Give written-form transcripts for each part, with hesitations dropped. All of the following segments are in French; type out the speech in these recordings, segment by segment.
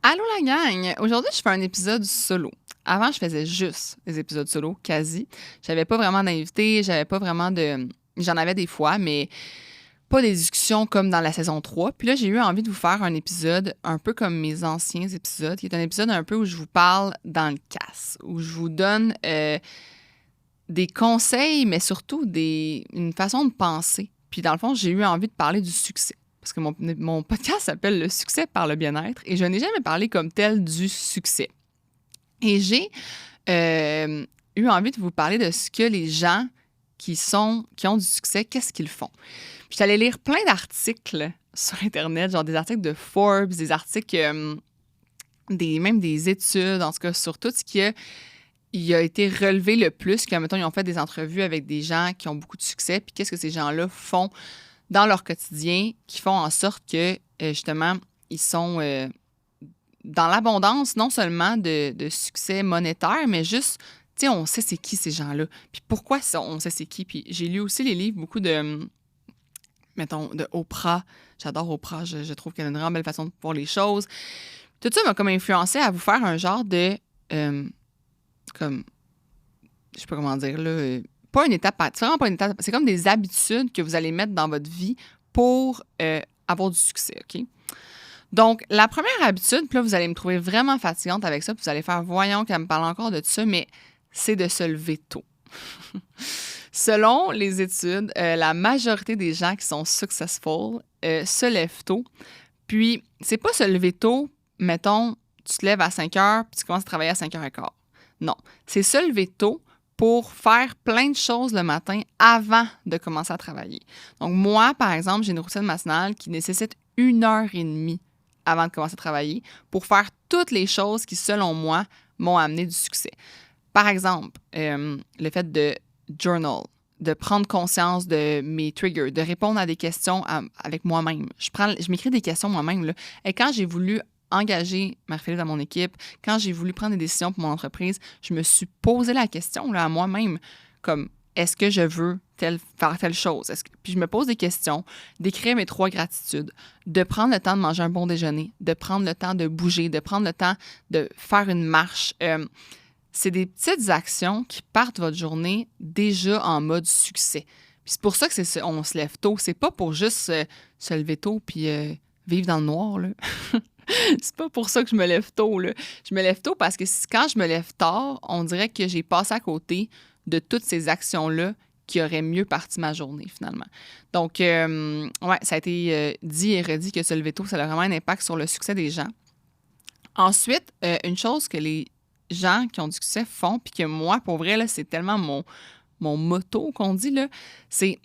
Allô la gang! Aujourd'hui, je fais un épisode solo. Avant, je faisais juste des épisodes solo, quasi. J'avais pas vraiment d'invités, j'avais pas vraiment de... J'en avais des fois, mais pas des discussions comme dans la saison 3. Puis là, j'ai eu envie de vous faire un épisode un peu comme mes anciens épisodes, qui est un épisode un peu où je vous parle dans le casse, où je vous donne des conseils, mais surtout une façon de penser. Puis dans le fond, j'ai eu envie de parler du succès. Parce que mon podcast s'appelle Le succès par le bien-être et je n'ai jamais parlé comme tel du succès. Et j'ai eu envie de vous parler de ce que les gens qui ont du succès, qu'est-ce qu'ils font. Puis je suis allée lire plein d'articles sur Internet, genre des articles de Forbes, des articles, même des études, en tout cas sur tout ce qui a été relevé le plus, que, mettons, ils ont fait des entrevues avec des gens qui ont beaucoup de succès, puis qu'est-ce que ces gens-là font dans leur quotidien qui font en sorte que, justement, ils sont dans l'abondance, non seulement de succès monétaire, mais juste, tu sais, on sait c'est qui ces gens-là. Puis pourquoi on sait c'est qui. Puis j'ai lu aussi les livres, beaucoup de, mettons, de Oprah. J'adore Oprah, je trouve qu'elle a une vraiment belle façon de voir les choses. Tout ça m'a comme influencé à vous faire un genre de, comme, je sais pas comment dire, là... pas une étape, c'est vraiment pas une étape, c'est comme des habitudes que vous allez mettre dans votre vie pour avoir du succès, OK? Donc, la première habitude, puis là, vous allez me trouver vraiment fatigante avec ça, puis vous allez faire, voyons qu'elle me parle encore de ça, mais c'est de se lever tôt. Selon les études, la majorité des gens qui sont successful se lèvent tôt. Puis, c'est pas se lever tôt, mettons, tu te lèves à 5 heures, puis tu commences à travailler à 5h15. Non, c'est se lever tôt pour faire plein de choses le matin avant de commencer à travailler. Donc, moi, par exemple, j'ai une routine matinale qui nécessite 1h30 avant de commencer à travailler pour faire toutes les choses qui, selon moi, m'ont amené du succès. Par exemple, le fait de journal, de prendre conscience de mes triggers, de répondre à des questions avec moi-même. Je m'écris des questions moi-même, là. Et quand j'ai voulu engager Marie-Philippe dans mon équipe, quand j'ai voulu prendre des décisions pour mon entreprise, je me suis posé la question là, à moi-même, comme, est-ce que je veux faire telle chose? Puis je me pose des questions, d'écrire mes 3 gratitudes, de prendre le temps de manger un bon déjeuner, de prendre le temps de bouger, de prendre le temps de faire une marche. C'est des petites actions qui partent votre journée déjà en mode succès. Puis c'est pour ça que on se lève tôt. C'est pas pour juste se lever tôt puis vivre dans le noir, là. C'est pas pour ça que je me lève tôt, là. Je me lève tôt parce que quand je me lève tard, on dirait que j'ai passé à côté de toutes ces actions-là qui auraient mieux parti ma journée, finalement. Donc, ouais, ça a été dit et redit que se lever tôt, ça a vraiment un impact sur le succès des gens. Ensuite, une chose que les gens qui ont du succès font, puis que moi, pour vrai, là, c'est tellement mon motto qu'on dit, là, c'est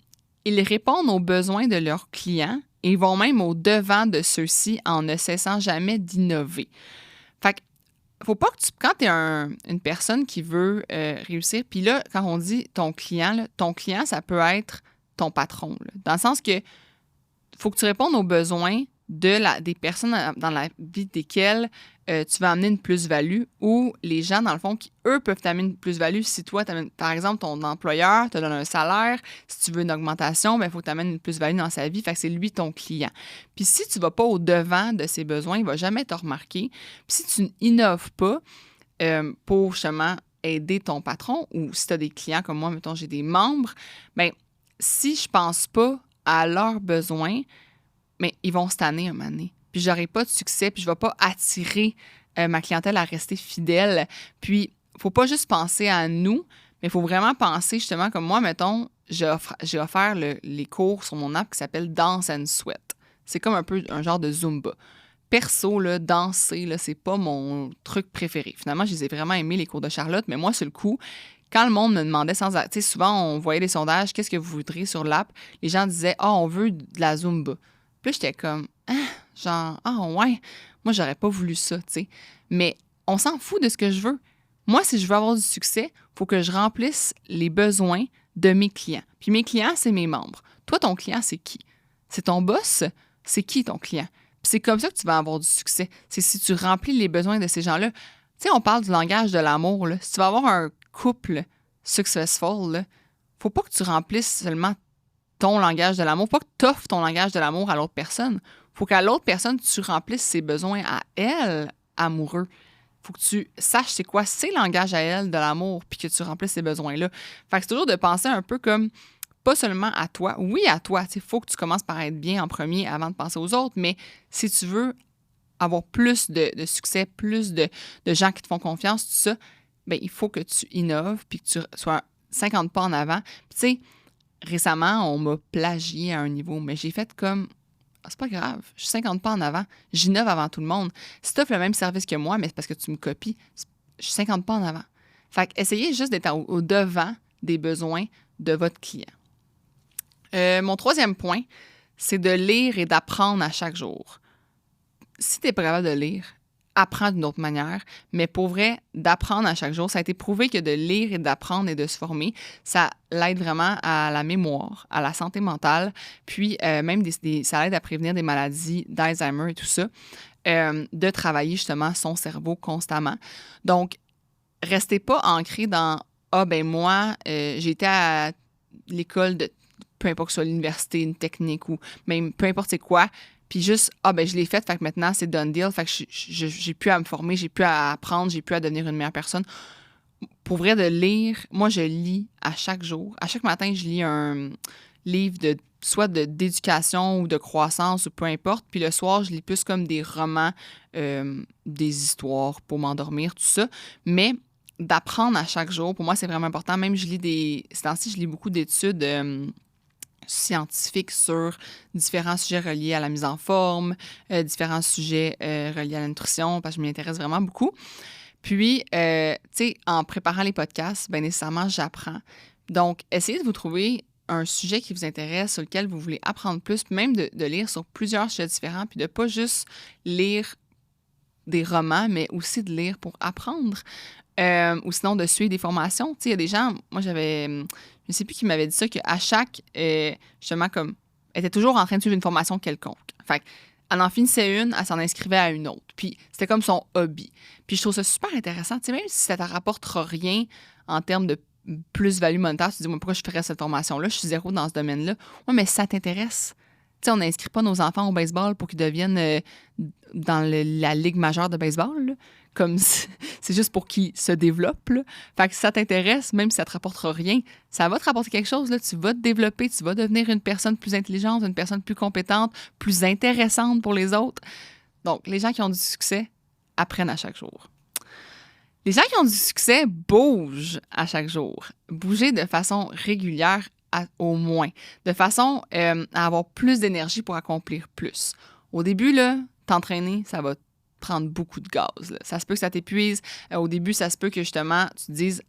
ils répondent aux besoins de leurs clients et vont même au-devant de ceux-ci en ne cessant jamais d'innover. Fait que, faut pas que quand tu es une personne qui veut réussir, puis là, quand on dit ton client, ça peut être ton patron, là, dans le sens que faut que tu répondes aux besoins des personnes dans la vie desquelles tu vas amener une plus-value ou les gens, dans le fond, qui, eux, peuvent t'amener une plus-value. Si toi, par exemple, ton employeur te donne un salaire, si tu veux une augmentation, il faut que tu amènes une plus-value dans sa vie. Fait que c'est lui ton client. Puis si tu ne vas pas au-devant de ses besoins, il ne va jamais te remarquer. Puis si tu n'innoves pas pour justement aider ton patron ou si tu as des clients comme moi, mettons, j'ai des membres, bien, si je ne pense pas à leurs besoins, mais ils vont se tanner un moment donné. Puis j'aurai pas de succès, puis je vais pas attirer ma clientèle à rester fidèle. Puis, faut pas juste penser à nous, mais il faut vraiment penser justement comme moi, mettons, j'ai offert les cours sur mon app qui s'appelle Dance and Sweat. C'est comme un peu un genre de Zumba. Perso, là, danser, là, c'est pas mon truc préféré. Finalement, je les ai vraiment aimés, les cours de Charlotte, mais moi, sur le coup, quand le monde me demandait tu sais, souvent, on voyait les sondages, qu'est-ce que vous voudriez sur l'app? Les gens disaient, on veut de la Zumba. Puis là, j'étais comme, ouais, moi, j'aurais pas voulu ça, tu sais. Mais on s'en fout de ce que je veux. Moi, si je veux avoir du succès, il faut que je remplisse les besoins de mes clients. Puis mes clients, c'est mes membres. Toi, ton client, c'est qui? C'est ton boss? C'est qui ton client? Puis c'est comme ça que tu vas avoir du succès. C'est si tu remplis les besoins de ces gens-là. Tu sais, on parle du langage de l'amour, là. Si tu vas avoir un couple successful, là, faut pas que tu remplisses seulement ton langage de l'amour. Pas que tu offres ton langage de l'amour à l'autre personne. Il faut qu'à l'autre personne, tu remplisses ses besoins à elle amoureux. Faut que tu saches c'est quoi ses langages à elle de l'amour, puis que tu remplisses ces besoins-là. Fait que c'est toujours de penser un peu comme, pas seulement à toi. Oui, à toi. Il faut que tu commences par être bien en premier avant de penser aux autres, mais si tu veux avoir plus de succès, plus de gens qui te font confiance, tout ça, bien, il faut que tu innoves, puis que tu sois 50 pas en avant. Puis tu sais, récemment, on m'a plagié à un niveau, mais j'ai fait comme... Ah, c'est pas grave, je suis 50 pas en avant, j'innove avant tout le monde. Si tu offres le même service que moi, mais c'est parce que tu me copies, je suis 50 pas en avant. Fait que essayez juste d'être au devant des besoins de votre client. Mon troisième point, c'est de lire et d'apprendre à chaque jour. Si tu n'es pas capable de lire, apprends d'une autre manière, mais pour vrai, d'apprendre à chaque jour, ça a été prouvé que de lire et d'apprendre et de se former, ça l'aide vraiment à la mémoire, à la santé mentale, puis même ça l'aide à prévenir des maladies d'Alzheimer et tout ça, de travailler justement son cerveau constamment. Donc, restez pas ancré dans « Ah, ben moi, j'ai été à l'école de peu importe que ce soit l'université, une technique ou même peu importe c'est quoi », puis juste, ben je l'ai fait que maintenant, c'est done deal. Fait que j'ai plus à me former, j'ai plus à apprendre, j'ai plus à devenir une meilleure personne. Pour vrai, de lire, moi, je lis à chaque jour. À chaque matin, je lis un livre soit d'éducation ou de croissance ou peu importe. Puis le soir, je lis plus comme des romans, des histoires pour m'endormir, tout ça. Mais d'apprendre à chaque jour, pour moi, c'est vraiment important. Même, ces temps-ci, je lis beaucoup d'études scientifiques sur différents sujets reliés à la mise en forme, différents sujets reliés à la nutrition, parce que je m'y intéresse vraiment beaucoup. Puis, tu sais, en préparant les podcasts, bien nécessairement, j'apprends. Donc, essayez de vous trouver un sujet qui vous intéresse, sur lequel vous voulez apprendre plus, puis même de lire sur plusieurs sujets différents, puis de pas juste lire des romans, mais aussi de lire pour apprendre. Ou sinon, de suivre des formations. Tu sais, il y a des gens, moi, je ne sais plus qui m'avait dit ça, qu'à chaque, justement, comme, elle était toujours en train de suivre une formation quelconque. Fait elle en finissait une, elle s'en inscrivait à une autre. Puis c'était comme son hobby. Puis je trouve ça super intéressant. Tu sais, même si ça ne te rapportera rien en termes de plus-value monétaire, tu te dis, moi, pourquoi je ferais cette formation-là? Je suis zéro dans ce domaine-là. Oui, mais si ça t'intéresse, tu sais, on n'inscrit pas nos enfants au baseball pour qu'ils deviennent dans la ligue majeure de baseball, là. Comme c'est juste pour qu'ils se développent. Là. Fait que si ça t'intéresse, même si ça te rapportera rien, ça va te rapporter quelque chose. Là. Tu vas te développer, tu vas devenir une personne plus intelligente, une personne plus compétente, plus intéressante pour les autres. Donc, les gens qui ont du succès apprennent à chaque jour. Les gens qui ont du succès bougent à chaque jour. Bouger de façon régulière au moins, de façon à avoir plus d'énergie pour accomplir plus. Au début, là, t'entraîner, ça va prendre beaucoup de gaz. Là. Ça se peut que ça t'épuise. Au début, ça se peut que justement, tu te dises,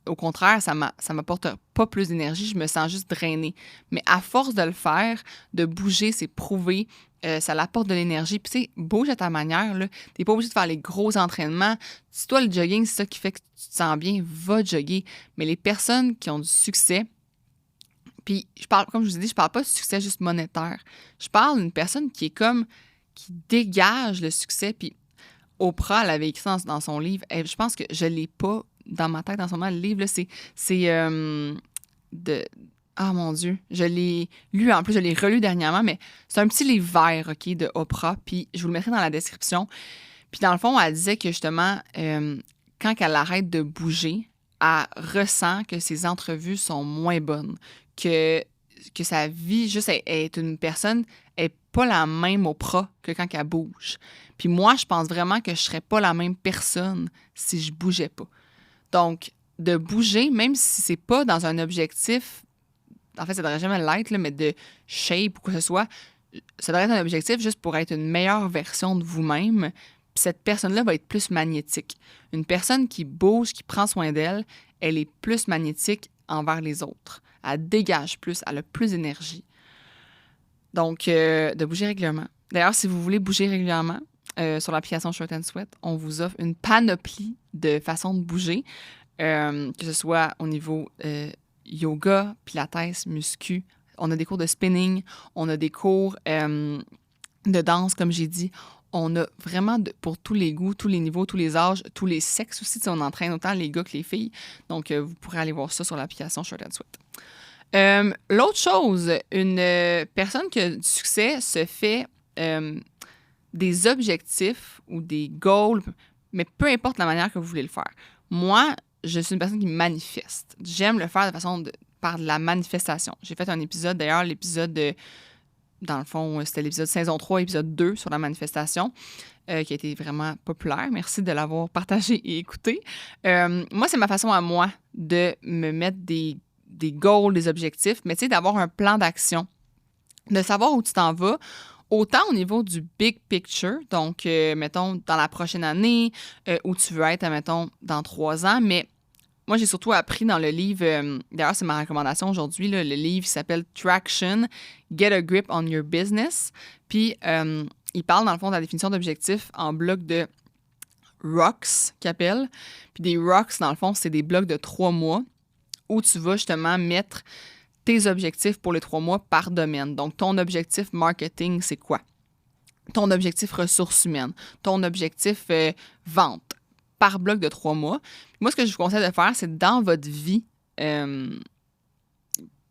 au contraire, ça m'apporte pas plus d'énergie, je me sens juste drainée. Mais à force de le faire, de bouger, c'est prouvé, ça l'apporte de l'énergie. Puis tu sais, bouge à ta manière, là. T'es pas obligé de faire les gros entraînements. Si toi, le jogging, c'est ça qui fait que tu te sens bien, va jogger. Mais les personnes qui ont du succès, puis je parle, comme je vous ai dit, je parle pas de succès juste monétaire. Je parle d'une personne qui est comme, qui dégage le succès, puis Oprah, elle avait écrit dans son livre, je pense que je ne l'ai pas dans ma tête en ce moment, le livre, là, c'est de... Ah, mon Dieu, je l'ai lu, en plus, je l'ai relu dernièrement, mais c'est un petit livre vert, OK, de Oprah, puis je vous le mettrai dans la description. Puis dans le fond, elle disait que justement, quand elle arrête de bouger, elle ressent que ses entrevues sont moins bonnes, que sa vie, juste, est une personne, n'est pas la même Oprah que quand elle bouge. Puis moi, je pense vraiment que je serais pas la même personne si je bougeais pas. Donc, de bouger, même si c'est pas dans un objectif, en fait, ça devrait jamais l'être, là, mais de shape ou quoi que ce soit, ça devrait être un objectif juste pour être une meilleure version de vous-même. Puis cette personne-là va être plus magnétique. Une personne qui bouge, qui prend soin d'elle, elle est plus magnétique envers les autres. Elle dégage plus, elle a plus d'énergie. Donc, de bouger régulièrement. D'ailleurs, si vous voulez bouger régulièrement, sur l'application Short and Sweat, on vous offre une panoplie de façons de bouger, que ce soit au niveau yoga, pilates, muscu. On a des cours de spinning, on a des cours de danse, comme j'ai dit. On a vraiment pour tous les goûts, tous les niveaux, tous les âges, tous les sexes aussi. On entraîne autant les gars que les filles. Donc, vous pourrez aller voir ça sur l'application Short and Sweat. L'autre chose, une personne qui a du succès se fait des objectifs ou des goals, mais peu importe la manière que vous voulez le faire. Moi, je suis une personne qui manifeste. J'aime le faire par de la manifestation. J'ai fait un épisode, d'ailleurs, dans le fond, c'était l'épisode saison 3, épisode 2 sur la manifestation, qui a été vraiment populaire. Merci de l'avoir partagé et écouté. Moi, c'est ma façon à moi de me mettre des goals, des objectifs, mais tu sais, d'avoir un plan d'action, de savoir où tu t'en vas, autant au niveau du big picture, donc, mettons, dans la prochaine année, où tu veux être, mettons, dans 3 ans, mais moi, j'ai surtout appris dans le livre, d'ailleurs, c'est ma recommandation aujourd'hui, là, le livre qui s'appelle Traction, Get a Grip on Your Business. Puis, il parle, dans le fond, de la définition d'objectifs en blocs de rocks, qu'il appelle. Puis des rocks, dans le fond, c'est des blocs de 3 mois où tu vas justement mettre tes objectifs pour les 3 mois par domaine. Donc, ton objectif marketing, c'est quoi? Ton objectif ressources humaines, ton objectif vente, par bloc de 3 mois. Moi, ce que je vous conseille de faire, c'est dans votre vie,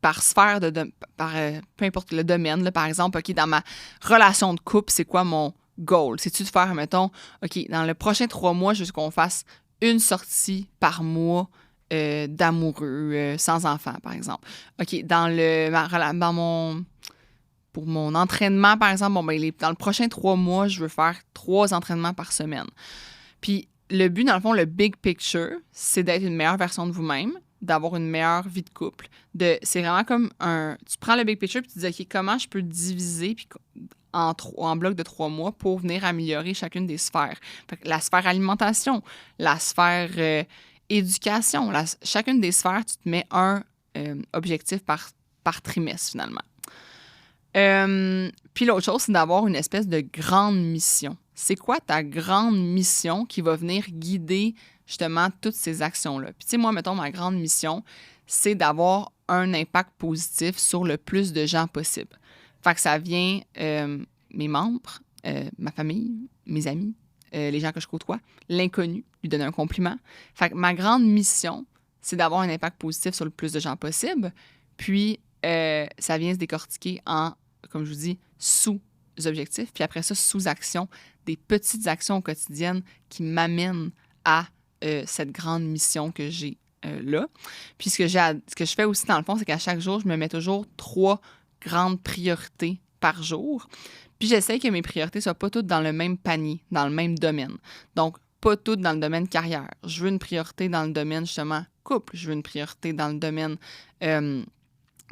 par sphère, peu importe le domaine, là, par exemple, OK, dans ma relation de couple, c'est quoi mon goal? C'est-tu de faire, mettons, OK, dans le prochain 3 mois, je veux qu'on fasse une sortie par mois d'amoureux, sans enfant, par exemple. OK, pour mon entraînement, par exemple, dans le prochain 3 mois, je veux faire 3 entraînements par semaine. Puis, le but, dans le fond, le big picture, c'est d'être une meilleure version de vous-même, d'avoir une meilleure vie de couple. C'est vraiment comme tu prends le big picture puis tu te dis, OK, comment je peux diviser en blocs de 3 mois pour venir améliorer chacune des sphères. Fait que la sphère alimentation, la sphère éducation, chacune des sphères, tu te mets un objectif par trimestre, finalement. Puis l'autre chose, c'est d'avoir une espèce de grande mission. C'est quoi ta grande mission qui va venir guider justement toutes ces actions-là? Puis tu sais, moi, mettons, ma grande mission, c'est d'avoir un impact positif sur le plus de gens possible. Fait que ça vient mes membres, ma famille, mes amis, les gens que je côtoie, l'inconnu, lui donner un compliment. Fait que ma grande mission, c'est d'avoir un impact positif sur le plus de gens possible. Puis, ça vient se décortiquer en, comme je vous dis, sous-objectifs. Puis après ça, sous-actions, des petites actions quotidiennes qui m'amènent à cette grande mission que j'ai là. Puis ce que je fais aussi, dans le fond, c'est qu'à chaque jour, je me mets toujours 3 grandes priorités par jour. Puis j'essaie que mes priorités ne soient pas toutes dans le même panier, dans le même domaine. Donc, pas toutes dans le domaine carrière. Je veux une priorité dans le domaine, justement, couple. Je veux une priorité dans le domaine... que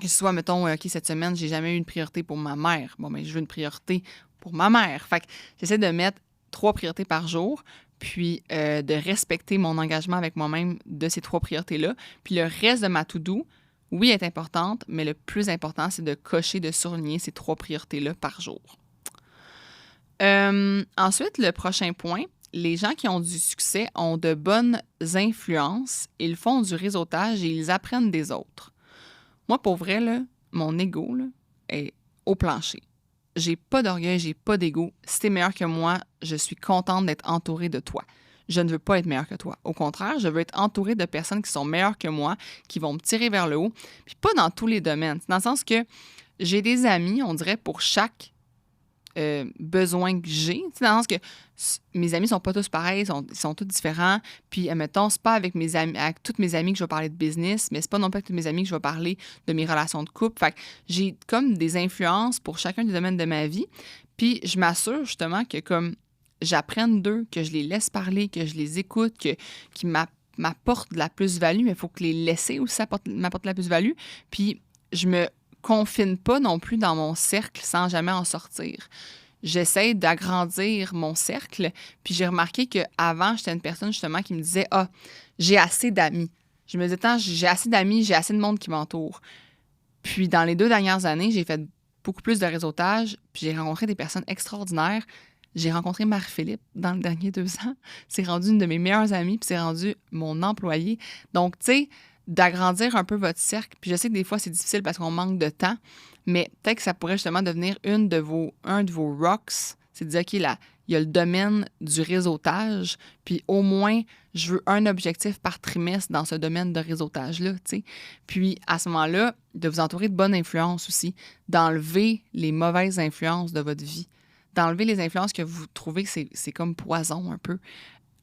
ce soit, mettons, OK, cette semaine, j'ai jamais eu une priorité pour ma mère. Bon, mais je veux une priorité pour ma mère. Fait que j'essaie de mettre 3 priorités par jour, puis de respecter mon engagement avec moi-même de ces 3 priorités-là. Puis le reste de ma to-do, oui, est importante, mais le plus important, c'est de cocher, de souligner ces 3 priorités-là par jour. Ensuite, le prochain point, les gens qui ont du succès ont de bonnes influences, ils font du réseautage et ils apprennent des autres. Moi, pour vrai, là, mon ego là, est au plancher. J'ai pas d'orgueil, j'ai pas d'ego. Si t'es meilleur que moi, je suis contente d'être entourée de toi. Je ne veux pas être meilleure que toi. Au contraire, je veux être entourée de personnes qui sont meilleures que moi, qui vont me tirer vers le haut. Puis pas dans tous les domaines. Dans le sens que j'ai des amis, on dirait, pour chaque besoin que j'ai. Dans le sens que mes amis sont pas tous pareils, ils sont tous différents. Puis, admettons, c'est pas avec toutes mes amies que je vais parler de business, mais c'est pas non plus avec toutes mes amies que je vais parler de mes relations de couple. Fait que j'ai comme des influences pour chacun des domaines de ma vie. Puis, je m'assure justement que comme j'apprenne d'eux, que je les laisse parler, que je les écoute, qu'ils m'apportent de la plus-value, mais il faut que les laisser aussi m'apportent de la plus-value. Puis, je me confine pas non plus dans mon cercle sans jamais en sortir. J'essaie d'agrandir mon cercle, puis j'ai remarqué qu'avant, j'étais une personne justement qui me disait « Ah, j'ai assez d'amis. » Je me disais « J'ai assez d'amis, j'ai assez de monde qui m'entoure. » Puis dans les 2 dernières années, j'ai fait beaucoup plus de réseautage, puis j'ai rencontré des personnes extraordinaires. J'ai rencontré Marie-Philippe dans les derniers 2 ans. C'est rendu une de mes meilleures amies, puis c'est rendu mon employé. Donc, tu sais, d'agrandir un peu votre cercle. Puis je sais que des fois, c'est difficile parce qu'on manque de temps, mais peut-être que ça pourrait justement devenir un de vos rocks. C'est de dire, OK, là, il y a le domaine du réseautage, puis au moins, je veux un objectif par trimestre dans ce domaine de réseautage-là, tu sais. Puis à ce moment-là, de vous entourer de bonnes influences aussi, d'enlever les mauvaises influences de votre vie, d'enlever les influences que vous trouvez que c'est comme poison un peu.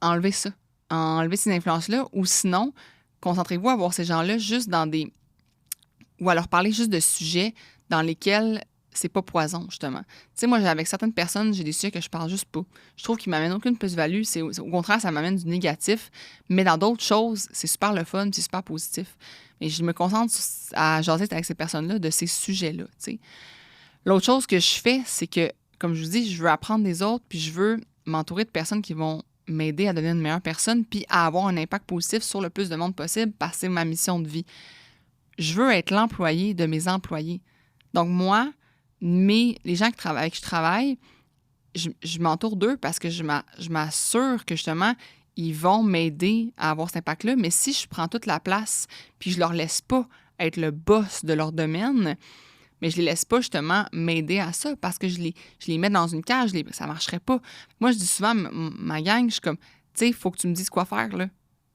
Enlevez ça. Enlevez ces influences-là, ou sinon, concentrez-vous à voir ces gens-là juste dans des... ou à leur parler juste de sujets dans lesquels c'est pas poison, justement. Tu sais, moi, avec certaines personnes, j'ai des sujets que je parle juste pas. Je trouve qu'ils m'amènent aucune plus-value. Au contraire, ça m'amène du négatif. Mais dans d'autres choses, c'est super le fun, c'est super positif. Et je me concentre à jaser avec ces personnes-là de ces sujets-là, tu sais. L'autre chose que je fais, c'est que, comme je vous dis, je veux apprendre des autres, puis je veux m'entourer de personnes qui vont m'aider à devenir une meilleure personne, puis à avoir un impact positif sur le plus de monde possible, parce que c'est ma mission de vie. Je veux être l'employé de mes employés. Donc moi, les gens avec qui je travaille, je m'entoure d'eux parce que je m'assure que justement, ils vont m'aider à avoir cet impact-là. Mais si je prends toute la place puis je leur laisse pas être le boss de leur domaine, mais je les laisse pas justement m'aider à ça parce que je les mets dans une cage, ça marcherait pas. Moi, je dis souvent à ma gang, je suis comme, tu sais, il faut que tu me dises quoi faire, là.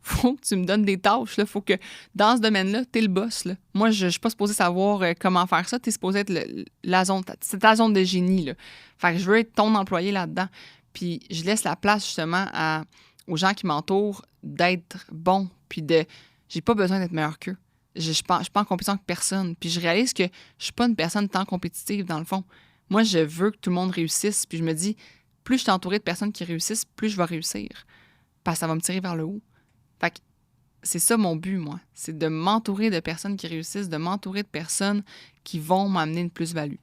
Faut que tu me donnes des tâches, là. Faut que, dans ce domaine-là, t'es le boss, là. Moi, je suis pas supposée savoir comment faire ça. T'es supposée être c'est ta zone de génie, là. Fait que je veux être ton employé là-dedans. Puis je laisse la place, justement, aux gens qui m'entourent d'être bons. Puis j'ai pas besoin d'être meilleur qu'eux. Je suis pas en compétition avec personne. Puis je réalise que je suis pas une personne tant compétitive, dans le fond. Moi, je veux que tout le monde réussisse. Puis je me dis, plus je suis entourée de personnes qui réussissent, plus je vais réussir. Parce que ça va me tirer vers le haut. Fait que c'est ça mon but, moi. C'est de m'entourer de personnes qui réussissent, de m'entourer de personnes qui vont m'amener une plus-value.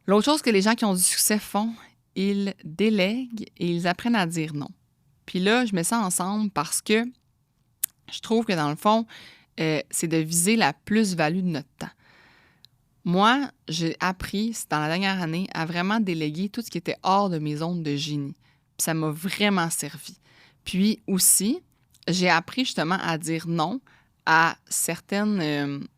L'autre chose que les gens qui ont du succès font, ils délèguent et ils apprennent à dire non. Puis là, je mets ça ensemble parce que je trouve que dans le fond, c'est de viser la plus-value de notre temps. Moi, j'ai appris, dans la dernière année, à vraiment déléguer tout ce qui était hors de mes zones de génie. Puis ça m'a vraiment servi. Puis aussi, j'ai appris justement à dire non à certaines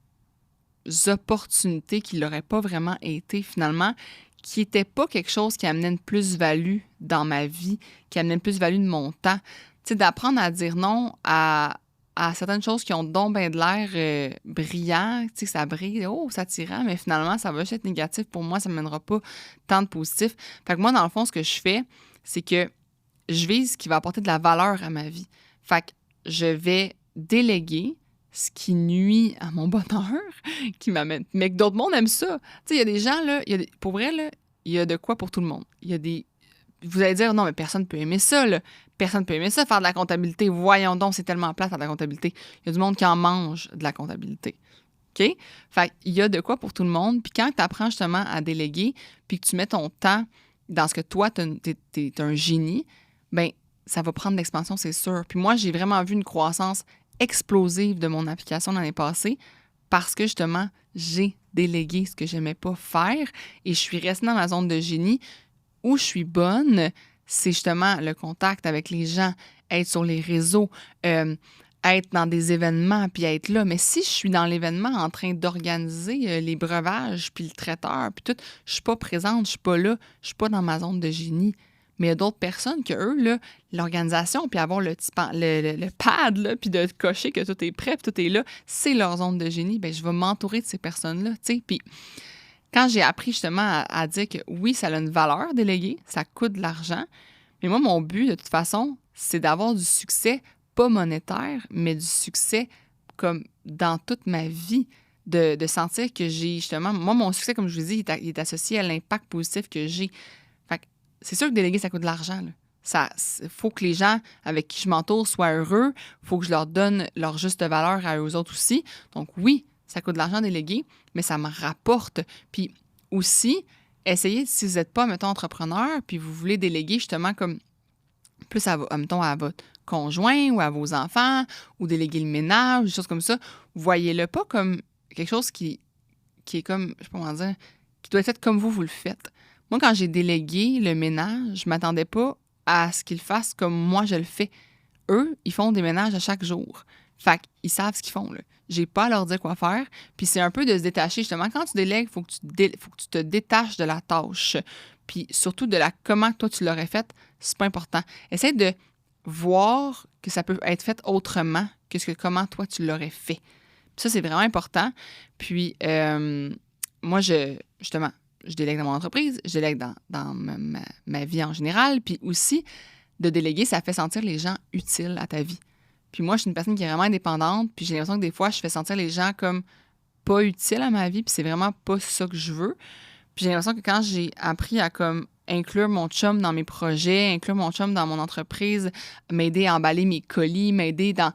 opportunités qui n'auraient pas vraiment été finalement, qui n'étaient pas quelque chose qui amenait une plus-value dans ma vie, qui amenait une plus-value de mon temps. Tu sais, d'apprendre à dire non à certaines choses qui ont donc bien de l'air brillant, tu sais, ça brille, c'est attirant, mais finalement, ça va juste être négatif pour moi, ça ne mènera pas tant de positif. Fait que moi, dans le fond, ce que je fais, c'est que je vise ce qui va apporter de la valeur à ma vie. Fait que je vais déléguer ce qui nuit à mon bonheur, qui m'amène. Mais que d'autres mondes aiment ça. Tu sais, il y a des gens, là, pour vrai, là, il y a de quoi pour tout le monde. Vous allez dire, non, mais personne ne peut aimer ça, là. Personne ne peut aimer ça, faire de la comptabilité. Voyons donc, c'est tellement plate faire de la comptabilité. Il y a du monde qui en mange de la comptabilité. OK? Fait qu'il y a de quoi pour tout le monde. Puis quand tu apprends justement à déléguer, puis que tu mets ton temps dans ce que toi, t'es un génie, bien, ça va prendre de l'expansion, c'est sûr. Puis moi, j'ai vraiment vu une croissance explosive de mon application l'année passée parce que, justement, j'ai délégué ce que j'aimais pas faire et je suis restée dans ma zone de génie où je suis bonne. C'est justement le contact avec les gens, être sur les réseaux, être dans des événements, puis être là. Mais si je suis dans l'événement en train d'organiser les breuvages, puis le traiteur, puis tout, je suis pas présente, je suis pas là, je suis pas dans ma zone de génie. Mais il y a d'autres personnes que eux, là, l'organisation, puis avoir le pad, là, puis de cocher que tout est prêt, puis tout est là, c'est leur zone de génie. Bien, je vais m'entourer de ces personnes-là, tu sais. Puis quand j'ai appris justement à dire que oui, ça a une valeur déléguée, ça coûte de l'argent, mais moi, mon but, de toute façon, c'est d'avoir du succès, pas monétaire, mais du succès comme dans toute ma vie, de sentir que j'ai justement... Moi, mon succès, comme je vous dis, il est associé à l'impact positif que j'ai. C'est sûr que déléguer, ça coûte de l'argent. Il faut que les gens avec qui je m'entoure soient heureux. Il faut que je leur donne leur juste valeur à eux autres aussi. Donc oui, ça coûte de l'argent déléguer, mais ça me rapporte. Puis aussi, essayez, si vous n'êtes pas, mettons, entrepreneur, puis vous voulez déléguer justement comme plus mettons, à votre conjoint ou à vos enfants, ou déléguer le ménage, des choses comme ça, voyez-le pas comme quelque chose qui est comme, je sais pas comment dire, qui doit être comme vous le faites. Moi, quand j'ai délégué le ménage, je ne m'attendais pas à ce qu'ils fassent comme moi je le fais. Eux, ils font des ménages à chaque jour. Fait qu'ils savent ce qu'ils font, là. J'ai pas à leur dire quoi faire. Puis c'est un peu de se détacher. Justement, quand tu délègues, il faut que tu te détaches de la tâche. Puis surtout de comment toi tu l'aurais faite, c'est pas important. Essaye de voir que ça peut être fait autrement que comment toi tu l'aurais fait. Puis ça, c'est vraiment important. Puis moi, justement, je délègue dans mon entreprise, je délègue dans ma vie en général, puis aussi, de déléguer, ça fait sentir les gens utiles à ta vie. Puis moi, je suis une personne qui est vraiment indépendante, puis j'ai l'impression que des fois, je fais sentir les gens comme pas utiles à ma vie, puis c'est vraiment pas ça que je veux. Puis j'ai l'impression que quand j'ai appris à comme inclure mon chum dans mes projets, inclure mon chum dans mon entreprise, m'aider à emballer mes colis, m'aider dans...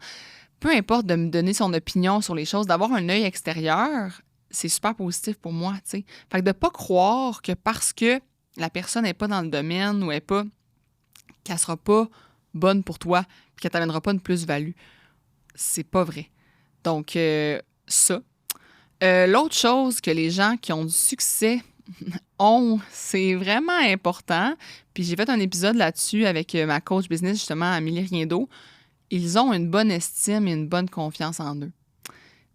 Peu importe de me donner son opinion sur les choses, d'avoir un œil extérieur, c'est super positif pour moi, tu sais. Fait que de pas croire que parce que la personne n'est pas dans le domaine ou qu'elle sera pas bonne pour toi, puis qu'elle t'amènera pas une plus-value, c'est pas vrai. Donc, ça. L'autre chose que les gens qui ont du succès ont, c'est vraiment important. Puis j'ai fait un épisode là-dessus avec ma coach business, justement, Amélie Riendo. Ils ont une bonne estime et une bonne confiance en eux.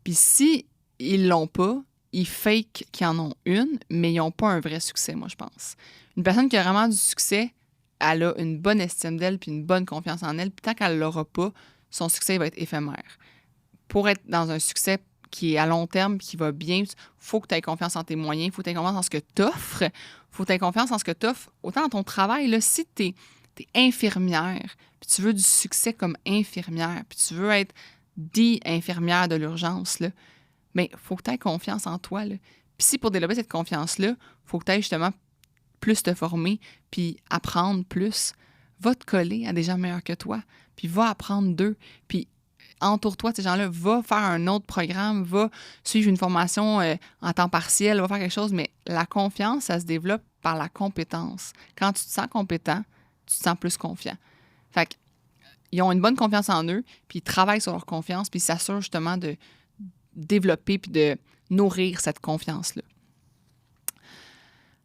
Puis si ils l'ont pas, ils fake qu'ils en ont une, mais ils n'ont pas un vrai succès, moi, je pense. Une personne qui a vraiment du succès, elle a une bonne estime d'elle puis une bonne confiance en elle. Puis tant qu'elle ne l'aura pas, son succès va être éphémère. Pour être dans un succès qui est à long terme, qui va bien, il faut que tu aies confiance en tes moyens, il faut que tu aies confiance en ce que tu offres, il faut que tu aies confiance en ce que tu offres, autant dans ton travail. Là, si tu es infirmière, puis tu veux du succès comme infirmière, puis tu veux être infirmière de l'urgence, là, bien, il faut que tu aies confiance en toi. Là. Puis si pour développer cette confiance-là, il faut que tu ailles justement plus te former, puis apprendre plus, va te coller à des gens meilleurs que toi, puis va apprendre d'eux, puis entoure-toi de ces gens-là, va faire un autre programme, va suivre une formation en temps partiel, va faire quelque chose, mais la confiance, ça se développe par la compétence. Quand tu te sens compétent, tu te sens plus confiant. Fait qu'ils ont une bonne confiance en eux, puis ils travaillent sur leur confiance, puis ils s'assurent justement de développer puis de nourrir cette confiance-là.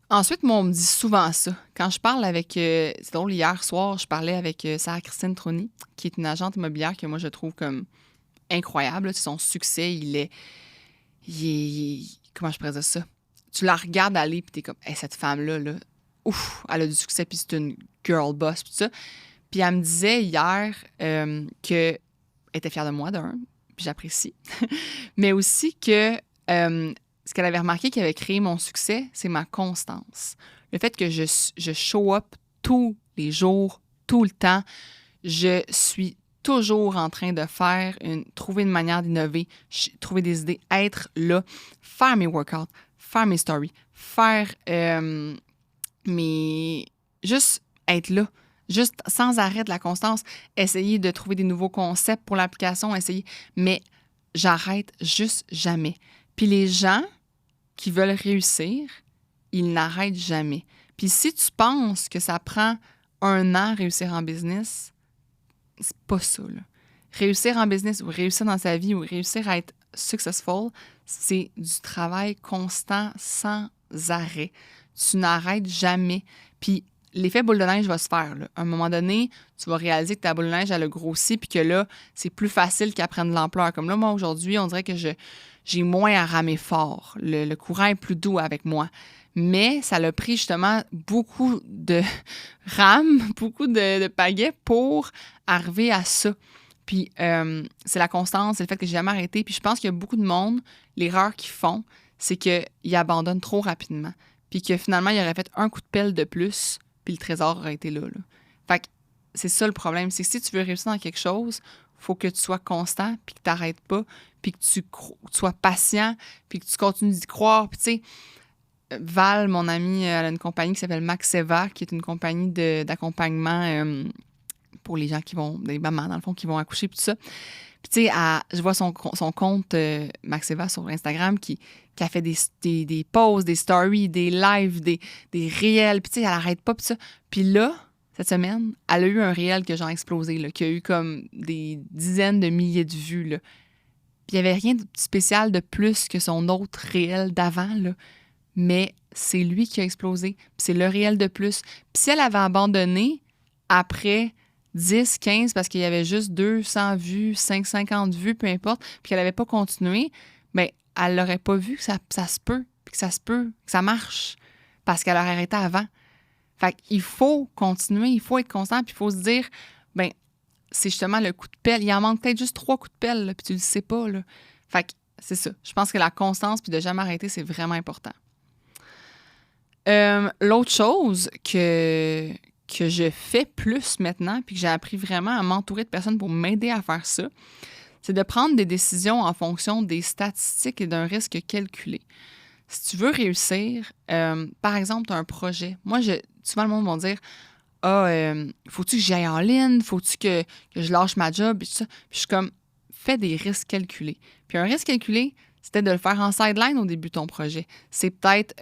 Ensuite, moi, on me dit souvent ça. Quand je parle avec... c'est drôle, hier soir, je parlais avec Sarah-Christine Trony, qui est une agente immobilière que moi, je trouve comme incroyable. Là. Son succès, il est... Comment je pourrais dire ça? Tu la regardes aller, puis t'es comme, hey, cette femme-là, là, ouf, elle a du succès, puis c'est une girl boss, puis tout ça. Puis elle me disait hier qu'elle était fière de moi, d'un, puis j'apprécie. Mais aussi que... ce qu'elle avait remarqué qui avait créé mon succès, c'est ma constance. Le fait que je show up tous les jours, tout le temps. Je suis toujours en train de trouver une manière d'innover, trouver des idées, être là, faire mes workouts, faire mes stories, juste être là. Juste sans arrêt de la constance, essayer de trouver des nouveaux concepts pour l'application, mais j'arrête juste jamais. Puis les gens qui veulent réussir, ils n'arrêtent jamais. Puis si tu penses que ça prend 1 an à réussir en business, c'est pas ça, là. Réussir en business ou réussir dans sa vie ou réussir à être successful, c'est du travail constant sans arrêt. Tu n'arrêtes jamais. Puis l'effet boule de neige va se faire, là. À un moment donné, tu vas réaliser que ta boule de neige, elle a grossi puis que là, c'est plus facile qu'elle prenne de l'ampleur. Comme là, moi, aujourd'hui, on dirait que j'ai moins à ramer fort. Le courant est plus doux avec moi. Mais ça l'a pris justement beaucoup de rames, beaucoup de pagaies pour arriver à ça. Puis c'est la constance, c'est le fait que j'ai jamais arrêté. Puis je pense qu'il y a beaucoup de monde, l'erreur qu'ils font, c'est qu'ils abandonnent trop rapidement. Puis que finalement, ils auraient fait un coup de pelle de plus, puis le trésor aurait été là. Fait que c'est ça le problème. C'est que si tu veux réussir dans quelque chose, faut que tu sois constant, puis que tu n'arrêtes pas, puis que tu sois patient, puis que tu continues d'y croire. Puis tu sais, Val, mon amie, elle a une compagnie qui s'appelle Maxeva, qui est une compagnie d'accompagnement pour les gens qui vont, des mamans dans le fond, qui vont accoucher, puis tout ça. Puis tu sais, je vois son compte Maxeva sur Instagram qui a fait des posts, des stories, des lives, des réels, puis tu sais, elle n'arrête pas, puis ça. Puis là, cette semaine, elle a eu un réel que j'ai explosé, là, qui a eu comme des dizaines de milliers de vues, là. Puis il n'y avait rien de spécial de plus que son autre réel d'avant, là. Mais c'est lui qui a explosé. Puis c'est le réel de plus. Puis si elle avait abandonné après 10, 15, parce qu'il y avait juste 200 vues, 550 vues, peu importe, puis qu'elle n'avait pas continué, bien, elle l'aurait pas vu que ça se peut, puis que ça se peut, que ça marche, parce qu'elle aurait arrêté avant. Fait qu'il faut continuer, il faut être constant, puis il faut se dire, bien, c'est justement le coup de pelle. Il en manque peut-être juste 3 coups de pelle, là, puis tu le sais pas, là. Fait que c'est ça. Je pense que la constance, puis de jamais arrêter, c'est vraiment important. L'autre chose que je fais plus maintenant, puis que j'ai appris vraiment à m'entourer de personnes pour m'aider à faire ça, c'est de prendre des décisions en fonction des statistiques et d'un risque calculé. Si tu veux réussir, par exemple, tu as un projet. Moi, souvent, le monde va dire Ah, faut-tu que j'y aille en ligne? Faut-tu que je lâche ma job? Puis tout ça. Puis je suis comme, fais des risques calculés. Puis un risque calculé, c'était de le faire en sideline au début de ton projet. C'est peut-être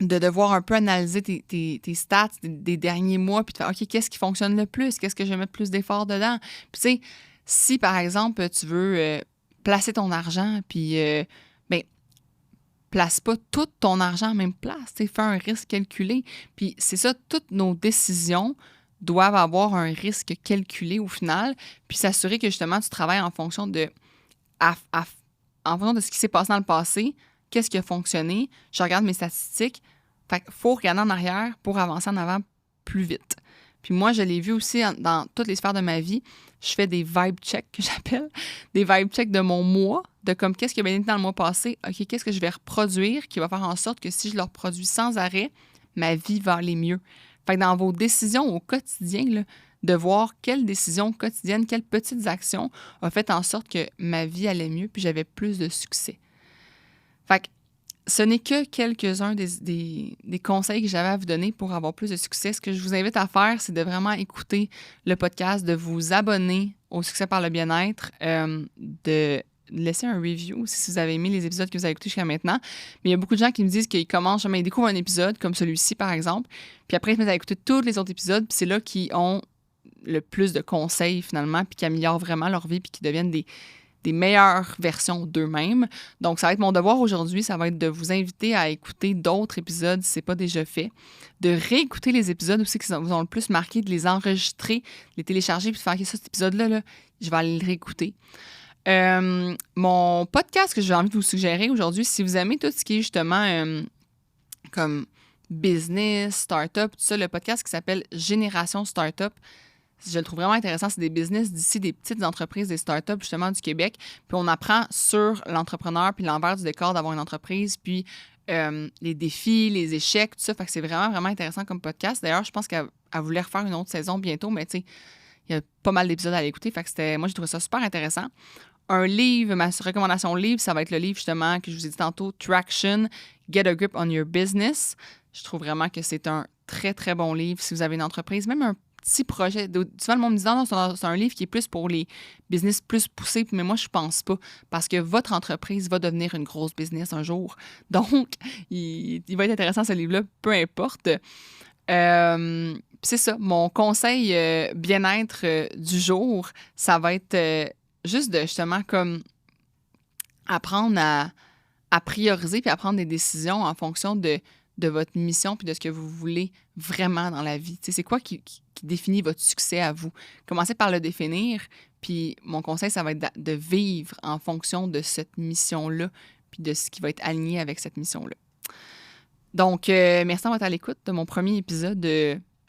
de devoir un peu analyser tes stats des derniers mois, puis de faire OK, qu'est-ce qui fonctionne le plus? Qu'est-ce que je vais mettre plus d'efforts dedans? Puis tu sais, si par exemple, tu veux placer ton argent, puis ben, place pas tout ton argent en même place. Fais un risque calculé. Puis c'est ça, toutes nos décisions doivent avoir un risque calculé au final, puis s'assurer que justement tu travailles en fonction en fonction de ce qui s'est passé dans le passé, qu'est-ce qui a fonctionné. Je regarde mes statistiques. Fait qu'il faut regarder en arrière pour avancer en avant plus vite. Puis moi, je l'ai vu aussi dans toutes les sphères de ma vie. Je fais des vibe checks, que j'appelle, des vibe checks de mon mois, de comme qu'est-ce qui a bien été dans le mois passé, OK, qu'est-ce que je vais reproduire qui va faire en sorte que si je le reproduis sans arrêt, ma vie va aller mieux. Fait que dans vos décisions au quotidien, là, de voir quelles décisions quotidiennes, quelles petites actions ont fait en sorte que ma vie allait mieux puis j'avais plus de succès. Fait que ce n'est que quelques-uns des conseils que j'avais à vous donner pour avoir plus de succès. Ce que je vous invite à faire, c'est de vraiment écouter le podcast, de vous abonner au Succès par le bien-être, de laisser un review si vous avez aimé les épisodes que vous avez écoutés jusqu'à maintenant. Mais il y a beaucoup de gens qui me disent qu'ils commencent, jamais ils découvrent un épisode, comme celui-ci par exemple, puis après ils se mettent à écouter tous les autres épisodes, puis c'est là qu'ils ont le plus de conseils finalement, puis qui améliorent vraiment leur vie, puis qui deviennent des meilleures versions d'eux-mêmes. Donc, ça va être mon devoir aujourd'hui, ça va être de vous inviter à écouter d'autres épisodes si ce n'est pas déjà fait, de réécouter les épisodes aussi qui vous ont le plus marqué, de les enregistrer, les télécharger, puis de faire OK, ça, cet épisode-là, là, je vais aller le réécouter. Mon podcast que j'ai envie de vous suggérer aujourd'hui, si vous aimez tout ce qui est justement comme business, start-up, tout ça, le podcast qui s'appelle Génération Startup, je le trouve vraiment intéressant. C'est des business d'ici, des petites entreprises, des startups justement du Québec. Puis on apprend sur l'entrepreneur, puis l'envers du décor d'avoir une entreprise, puis les défis, les échecs, tout ça. Fait que c'est vraiment, vraiment intéressant comme podcast. D'ailleurs, je pense qu'elle voulait refaire une autre saison bientôt, mais tu sais, il y a pas mal d'épisodes à l'écouter. Fait que moi, j'ai trouvé ça super intéressant. Un livre, ma recommandation livre, ça va être le livre justement que je vous ai dit tantôt, Traction, Get a Grip on Your Business. Je trouve vraiment que c'est un très, très bon livre si vous avez une entreprise, même un petit projet. Souvent, le monde me dit non, c'est un livre qui est plus pour les business plus poussés, mais moi, je pense pas, parce que votre entreprise va devenir une grosse business un jour. Donc, il va être intéressant, ce livre-là, peu importe. C'est ça, mon conseil bien-être du jour, ça va être juste de justement comme apprendre à prioriser puis à prendre des décisions en fonction de votre mission puis de ce que vous voulez vraiment dans la vie. Tu sais, c'est quoi qui définit votre succès à vous? Commencez par le définir, puis mon conseil, ça va être de vivre en fonction de cette mission-là puis de ce qui va être aligné avec cette mission-là. Donc, merci d'avoir été à l'écoute de mon premier épisode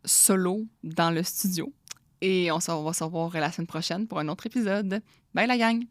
solo dans le studio. Et on va se revoir la semaine prochaine pour un autre épisode. Bye la gang!